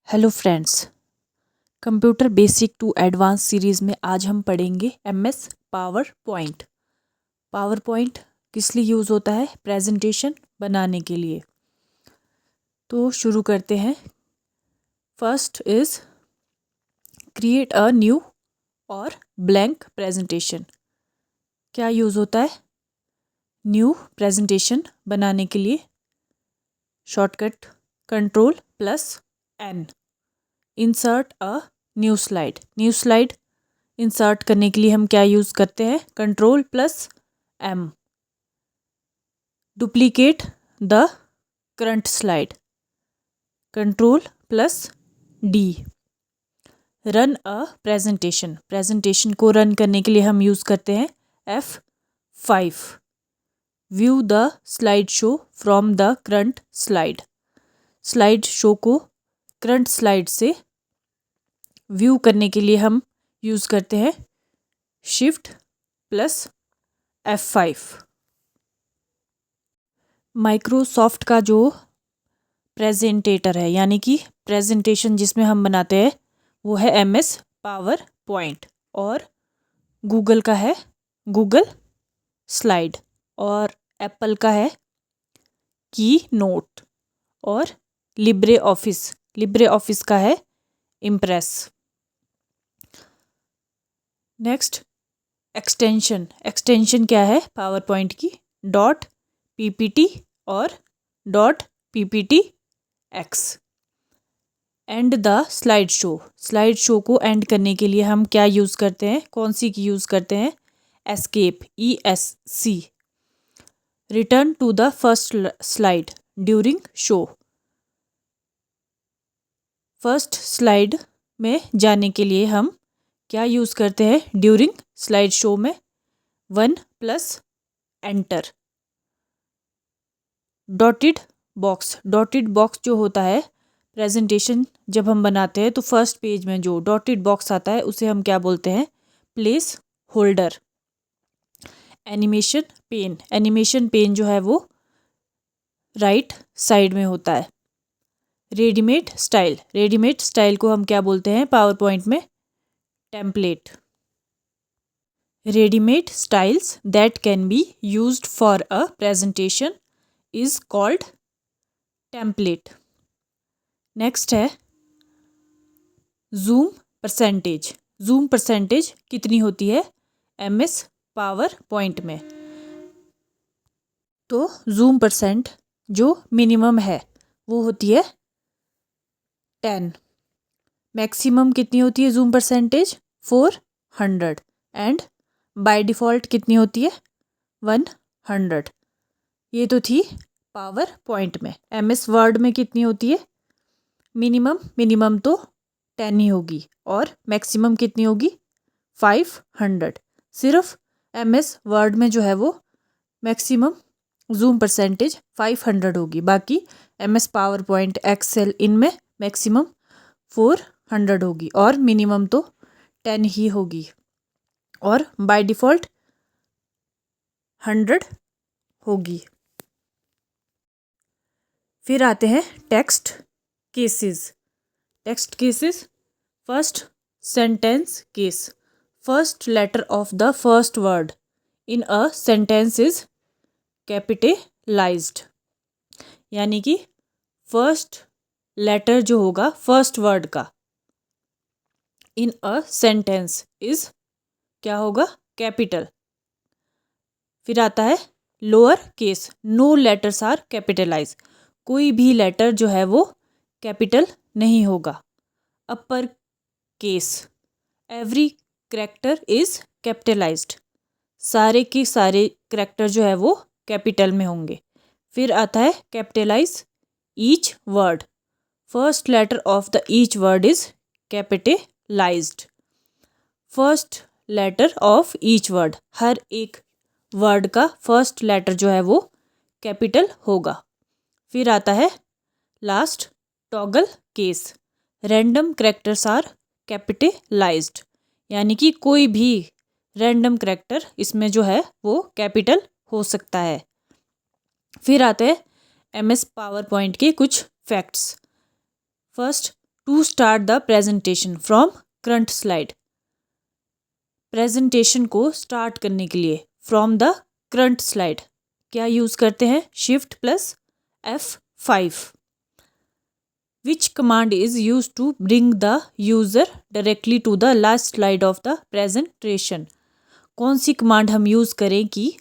Hello friends, computer basic to advance series में आज हम पढ़ेंगे MS power point. Power point किस लिए यूज़ होता है? प्रेजेंटेशन बनाने के लिए। तो शुरू करते हैं। First is create a new और ब्लैंक प्रेजेंटेशन। क्या यूज़ होता है न्यू प्रेजेंटेशन बनाने के लिए? Shortcut Ctrl+N। Insert a new slide. New slide insert करने के लिए हम क्या यूज़ करते हैं? Ctrl+M। Duplicate the current slide. Ctrl+D। Run a presentation. Presentation को रन करने के लिए हम यूज़ करते हैं F5। View the slide show from the current slide. Slide show को करंट स्लाइड से व्यू करने के लिए हम यूज़ करते हैं Shift+F5। माइक्रोसॉफ्ट का जो प्रेजेंटेटर है, यानी कि प्रेजेंटेशन जिसमें हम बनाते हैं, वो है एमएस पावर पॉइंट। और गूगल का है गूगल स्लाइड। और एप्पल का है की नोट। और लिब्रे ऑफिस का है इम्प्रेस। नेक्स्ट एक्सटेंशन क्या है पावर पॉइंट की? .ppt और .pptx। And the slide show को एंड करने के लिए हम क्या यूज़ करते हैं? कौन सी की यूज़ करते हैं? Escape ESC। Return to the first slide during show. First slide में जाने के लिए हम क्या यूज़ करते हैं ड्यूरिंग स्लाइड शो में? 1+Enter। डॉटेड बॉक्स जो होता है प्रेजेंटेशन जब हम बनाते हैं तो फर्स्ट पेज में जो डॉटेड बॉक्स आता है उसे हम क्या बोलते हैं? Place holder. एनिमेशन पेन जो है वो राइट साइड में होता है। रेडीमेड स्टाइल को हम क्या बोलते हैं पावर पॉइंट में? Template. Readymade styles that can be used for a presentation is called template. Next है जूम परसेंटेज कितनी होती है एमएस पावर पॉइंट में? तो जूम परसेंट जो मिनिमम है वो होती है 10। मैक्सिमम कितनी होती है zoom percentage? 400। And by default कितनी होती है? 100। ये तो थी पावर पॉइंट में। एमएस वर्ड में कितनी होती है? मिनिमम तो 10 ही होगी और मैक्सिमम कितनी होगी? 500। सिर्फ एमएस वर्ड में जो है वो मैक्सिमम जूम परसेंटेज 500 होगी। बाकी एमएस पावर पॉइंट एक्सेल इनमें मैक्सिमम 400 होगी और मिनिमम तो 10 ही होगी और बाय डिफ़ॉल्ट 100 होगी। फिर आते हैं text cases. First sentence case. First letter of the first word in a sentence is capitalized. यानी कि फर्स्ट लेटर जो होगा फर्स्ट वर्ड का इन अ सेंटेंस इज क्या होगा? कैपिटल। फिर आता है lower case. No letters are capitalize. कोई भी लेटर जो है वो कैपिटल नहीं होगा। Upper case. Every character is capitalized. सारे के सारे करैक्टर जो है वो कैपिटल में होंगे। फिर आता है capitalise each word. First letter of the each word is capitalised. First letter of each word, हर एक वर्ड का फर्स्ट लेटर जो है वो कैपिटल होगा। फिर आता है last toggle case. Random characters are capitalized. यानी कि कोई भी रैंडम करैक्टर इसमें जो है वो कैपिटल हो सकता है। फिर आते हैं एमएस पावर पॉइंट के कुछ facts. First, to start the presentation from current slide, presentation को स्टार्ट करने के लिए फ्रॉम द करंट स्लाइड क्या यूज़ करते हैं? Shift plus F5। Which command is use to bring the user directly to the last slide of the presentation, कौन सी command हम यूज़ करें कि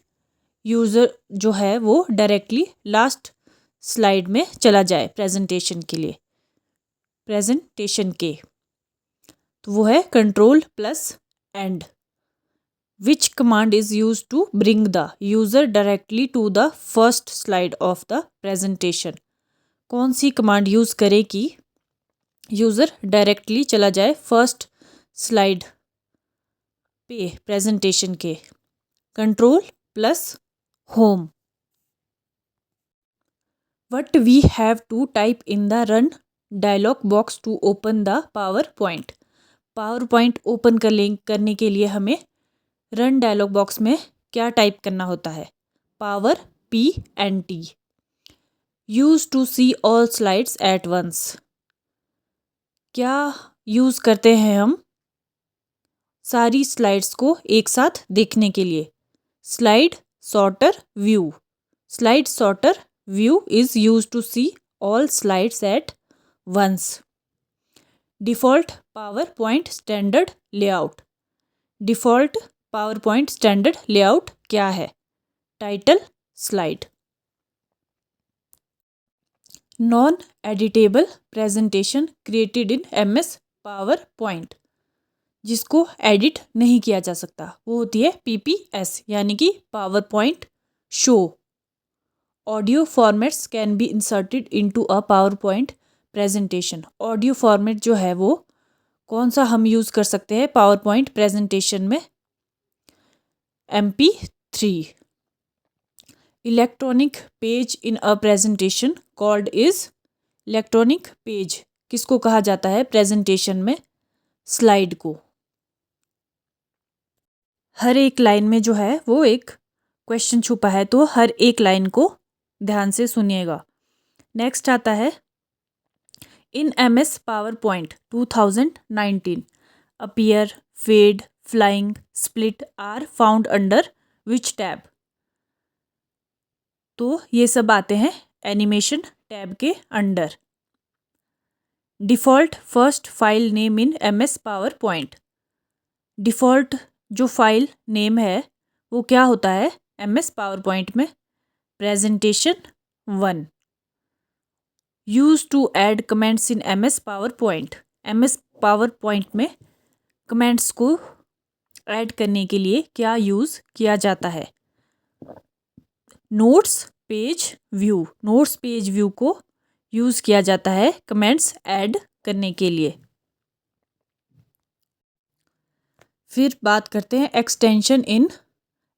यूज़र जो है वो डायरेक्टली लास्ट स्लाइड में चला जाए प्रेजेंटेशन के लिए, प्रेजेंटेशन के, तो वो है control plus end. Which command is use to bring the user directly to the first slide of the presentation, कौन सी कमांड यूज़ करे कि यूज़र डायरेक्टली चला जाए फर्स्ट स्लाइड पे प्रेजेंटेशन के? Control plus home. What we have to type in the run dialog box to open the power point, power point open करने के लिए हमें रन डायलॉग बॉक्स में क्या टाइप करना होता है? Power PNT। Use to see all slides at once, क्या यूज़ करते हैं हम सारी स्लाइड्स को एक साथ देखने के लिए? Slide sorter view, slide sorter view is use to see all slides at once. Default power point standard layout, default power point standard layout क्या है? Title slide. Non editable presentation created in MS power point, जिसको edit नहीं किया जा सकता वो होती है PPS यानी कि power point show. Audio formats can be inserted into a power point presentation, audio format जो है वो कौन सा हम यूज़ कर सकते हैं पावर पॉइंट प्रेजेंटेशन में? MP3। Electronic page in a presentation called is, electronic page किसको कहा जाता है प्रेजेंटेशन में? स्लाइड को। हर एक लाइन में जो है वो एक क्वेश्चन छुपा है, तो हर एक लाइन को ध्यान से सुनिएगा। नेक्स्ट आता है in MS power point 2019 appear, fade, flying, split are found under which tab, तो ये सब आते हैं एनिमेशन टैब के under. Default first file name in MS power point, default जो फाइल नेम है वो क्या होता है MS पावर पॉइंट में? Presentation 1। Use to add comments in MS power point, MS power point में कमेंट्स को ऐड करने के लिए क्या यूज़ किया जाता है? Notes page view, notes page view को यूज़ किया जाता है कमेंट्स ऐड करने के लिए। फिर बात करते हैं extension in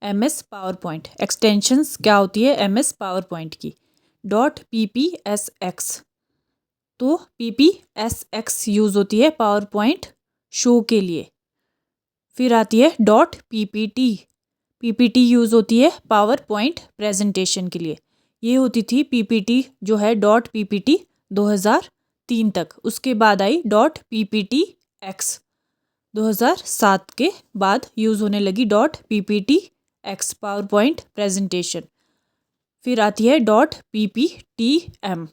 MS power point, extensions क्या होती है MS पावर पॉइंट की? .PPSX, तो PPSX यूज़ होती है पावर पॉइंट शो के लिए। फिर आती है .PPT, PPT यूज़ होती है पावर पॉइंट प्रेजेंटेशन के लिए। ये होती थी PPT जो है .PPT 2003 तक, उसके बाद आई .PPTX 2007 के बाद यूज़ होने लगी .PPTX पावर पॉइंट प्रेजेंटेशन। फिर आती है .PPTM,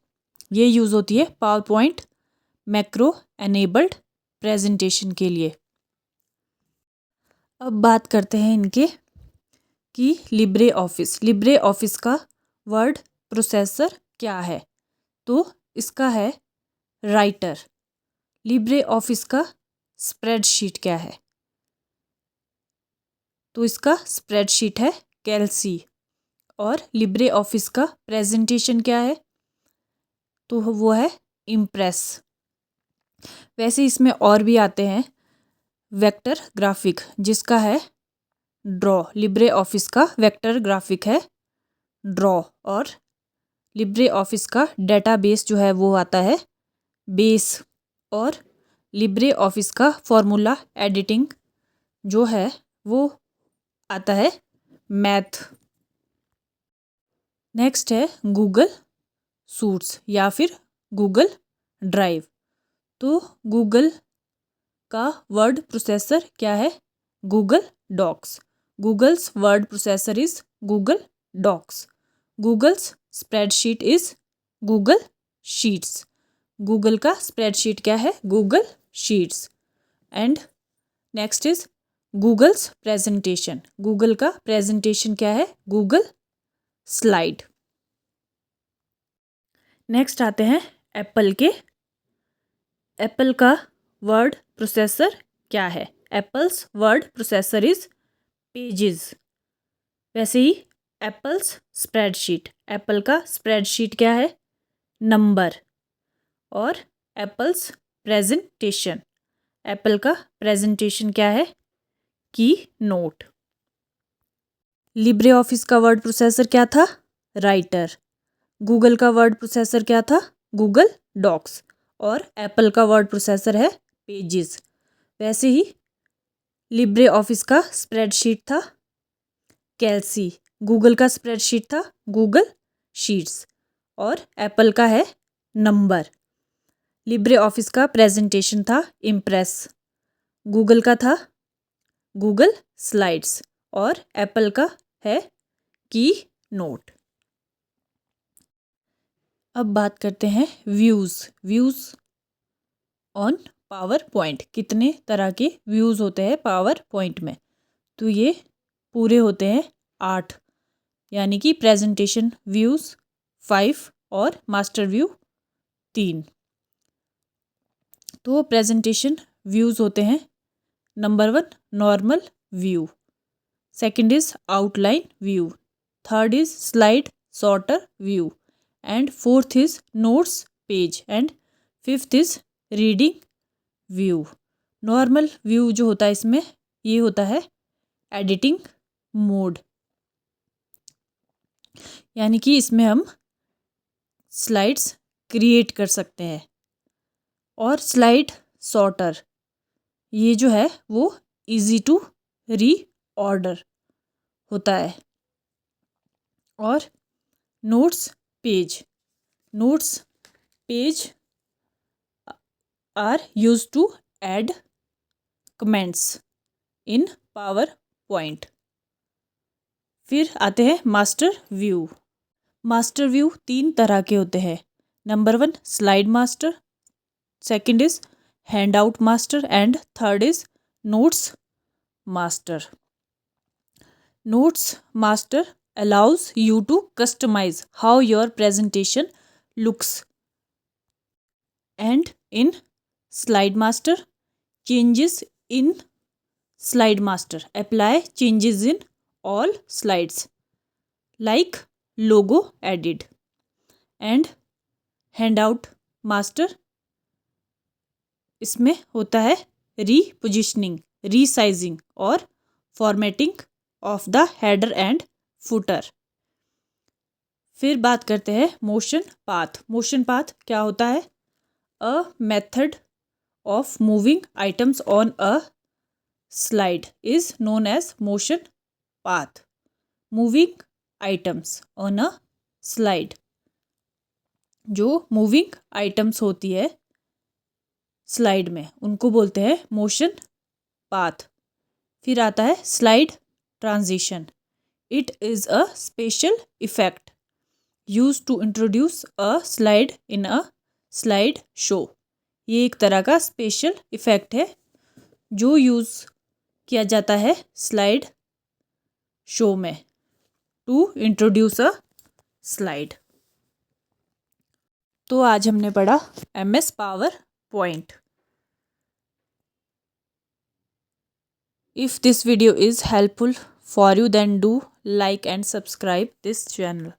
ये यूज़ होती है power point macro enabled presentation के लिए। अब बात करते हैं इनके कि लिब्रे ऑफिस का वर्ड प्रोसेसर क्या है? तो इसका है राइटर। लिब्रे ऑफिस का स्प्रेडशीट क्या है? तो इसका स्प्रेडशीट है कैल्सी। और लिब्रे ऑफिस का प्रेजेंटेशन क्या है? तो वो है इम्प्रेस। वैसे इसमें और भी आते हैं वेक्टर ग्राफिक, जिसका है ड्रॉ, लिब्रे ऑफिस का वेक्टर ग्राफिक है ड्रॉ। और लिब्रे ऑफिस का डेटाबेस जो है वो आता है बेस। और लिब्रे ऑफिस का फॉर्मूला एडिटिंग जो है वो आता है मैथ। नेक्स्ट है गूगल सूट्स या फिर गूगल ड्राइव। तो गूगल का वर्ड प्रोसेसर क्या है? Google Docs. Google's word processor is Google Docs. Google's spreadsheet is Google Sheets. Google का स्प्रेडशीट क्या है? Google sheets. And next is Google's presentation. Google का प्रेजेंटेशन क्या है? Google slide. नेक्स्ट आते हैं एप्पल के। एप्पल का वर्ड प्रोसेसर क्या है? Apple's word processor is Pages. वैसे ही एप्पल्स स्प्रेडशीट, एप्पल का स्प्रेडशीट क्या है? नंबर। और एप्पल्स प्रेजेंटेशन, एप्पल का प्रेजेंटेशन क्या है? Keynote. लिब्रे ऑफिस का वर्ड प्रोसेसर क्या था? राइटर। गूगल का वर्ड प्रोसेसर क्या था? Google Docs. और एप्पल का वर्ड प्रोसेसर है पेजेस। वैसे ही लिब्रे ऑफिस का स्प्रेडशीट था कैल्सी। गूगल का स्प्रेडशीट था गूगल शीट्स। और एप्पल का है नंबर। लिब्रे ऑफिस का प्रेजेंटेशन था इम्प्रेस। गूगल का था गूगल स्लाइड्स। और एप्पल का है की नोट। अब बात करते हैं views. Views on power point. कितने तरह के व्यूज़ होते हैं पावर पॉइंट में? तो ये पूरे होते हैं 8, यानी कि प्रेजेंटेशन व्यूज़ 5 और मास्टर व्यू 3। तो प्रेजेंटेशन व्यूज़ होते हैं number 1 normal view, second is outline view, third is slide sorter view, and fourth is notes page, and fifth is reading view. Normal view जो होता है इसमें ये होता है एडिटिंग मोड, यानी कि इसमें हम स्लाइड्स क्रिएट कर सकते हैं। और स्लाइड सॉर्टर ये जो है वो इजी टू री ऑर्डर होता है। और notes page, notes page are use to add comments in power point. फिर आते हैं मास्टर व्यू। मास्टर व्यू 3 तरह के होते हैं। Number 1 slide master, second is hand out master, and third is notes master. Notes master allows you to customize how your presentation looks, and in slide master changes in slide master apply changes in all slides like logo added, and handout master इसमें होता है repositioning, resizing और formatting of the header and footer. फिर बात करते हैं motion path. Motion path क्या होता है? A method of moving items on a slide is known as motion path. Moving items on a slide, जो मूविंग आइटम्स होती है स्लाइड में उनको बोलते हैं मोशन पाथ। फिर आता है slide transition. It is a special effect used to introduce a slide in a slide show। ये एक तरह का स्पेशल इफेक्ट है जो यूज़ किया जाता है स्लाइड शो में टू इंट्रोड्यूस अ स्लाइड। तो आज हमने पढ़ा MS power point. If this video is helpful for you then do like and subscribe this channel।